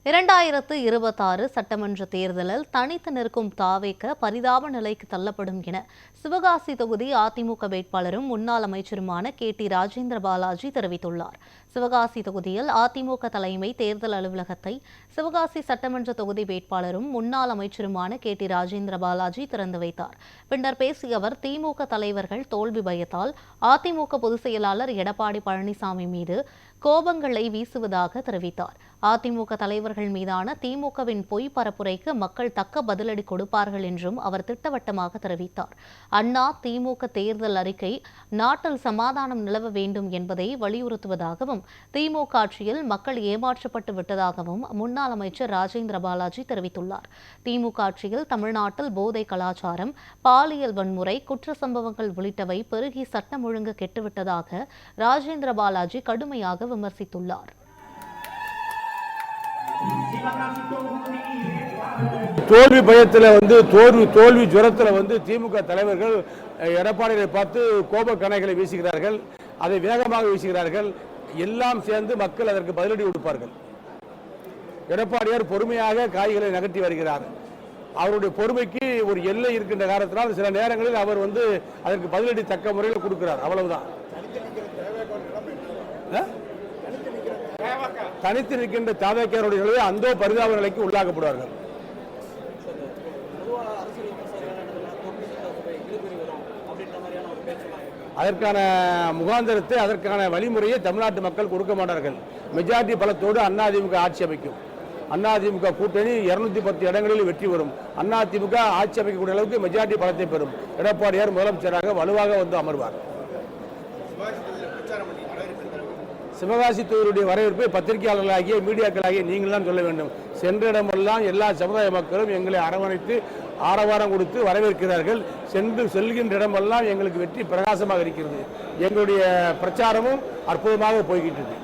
2026 சட்டமன்ற தேர்தலில் தனித்து நிற்கும் தாவேக பரிதாப நிலைக்கு தள்ளப்படும் என சிவகாசி தொகுதி அதிமுக வேட்பாளரும் முன்னாள் அமைச்சருமான KT ராஜேந்திர பாலாஜி தெரிவித்துள்ளார். சிவகாசி தொகுதியில் அதிமுக தலைமை தேர்தல் அலுவலகத்தை சிவகாசி சட்டமன்ற தொகுதி வேட்பாளரும் முன்னாள் அமைச்சருமான KT ராஜேந்திர பாலாஜி திறந்து வைத்தார். பின்னர் பேசிய அவர், திமுக தலைவர்கள் தோல்வி பயத்தால் அதிமுக பொதுச் செயலாளர் எடப்பாடி பழனிசாமி மீது கோபங்களை வீசுவதாக தெரிவித்தார். அதிமுக தலைவர்கள் மீதான திமுகவின் பொய் பரப்புரைக்கு மக்கள் தக்க பதிலடி கொடுப்பார்கள் என்றும் அவர் திட்டவட்டமாக தெரிவித்தார். அண்ணா திமுக தேர்தல் அறிக்கை நாட்டில் சமாதானம் நிலவ வேண்டும் என்பதை வலியுறுத்துவதாகவும் திமுக ஆட்சியில் மக்கள் ஏமாற்றப்பட்டு விட்டதாகவும் முன்னாள் அமைச்சர் ராஜேந்திர பாலாஜி தெரிவித்துள்ளார். திமுக ஆட்சியில் தமிழ்நாட்டில் போதை கலாச்சாரம், பாலியல் வன்முறை, குற்ற சம்பவங்கள் உள்ளிட்டவை பெருகி சட்டம் ஒழுங்கு கெட்டுவிட்டதாக ராஜேந்திர பாலாஜி கடுமையாக விமர்சித்துள்ளார். தோல்வி பயத்தில் தோல்வி ஜுரத்தில் திமுக தலைவர்கள் எடப்பாடியை பார்த்து கோப கணைகளை வீசுகிறார்கள். அதை வேகமாக வீசுகிறார்கள். எல்லாம் சேர்ந்து மக்கள் அதற்கு பதிலடி கொடுப்பார்கள். எடப்பாடியார் பொறுமையாக காய்களை நகர்த்தி வருகிறார். அவருடைய பொறுமைக்கு ஒரு எல்லை இருக்கின்ற காரணத்தினால் சில நேரங்களில் அவர் அதற்கு பதிலடி தக்க முறையில் கொடுக்கிறார். அவ்வளவுதான். தனித்து நிற்கின்ற தாவேக்காருடைய நிலையை அந்த பரிதாப நிலைக்கு உள்ளாக்கப்படுவார்கள். அதற்கான முகாந்திரத்தை, அதற்கான வழிமுறையை தமிழ்நாட்டு மக்கள் கொடுக்க மாட்டார்கள். மெஜாரிட்டி பலத்தோடு அதிமுக ஆட்சி அமைக்கும். அதிமுக கூட்டணி 210 இடங்களில் வெற்றி பெறும். அதிமுக ஆட்சி அமைக்கக்கூடிய அளவுக்கு மெஜாரிட்டி பலத்தை பெறும். எடப்பாடியார் முதலமைச்சராக வலுவாக அமர்வார். சிவகாசி தொகுதியுடைய வரவேற்பை பத்திரிகையாளர்களாகிய மீடியாக்களாகிய நீங்கள் தான் சொல்ல வேண்டும். சென்ற இடமெல்லாம் எல்லா சமுதாய மக்களும் எங்களை அரவணைத்து ஆரவாரம் கொடுத்து வரவேற்கிறார்கள். செல்கின்ற இடமெல்லாம் எங்களுக்கு வெற்றி பிரகாசமாக இருக்கிறது. எங்களுடைய பிரச்சாரமும் அற்புதமாக போய்கின்றது.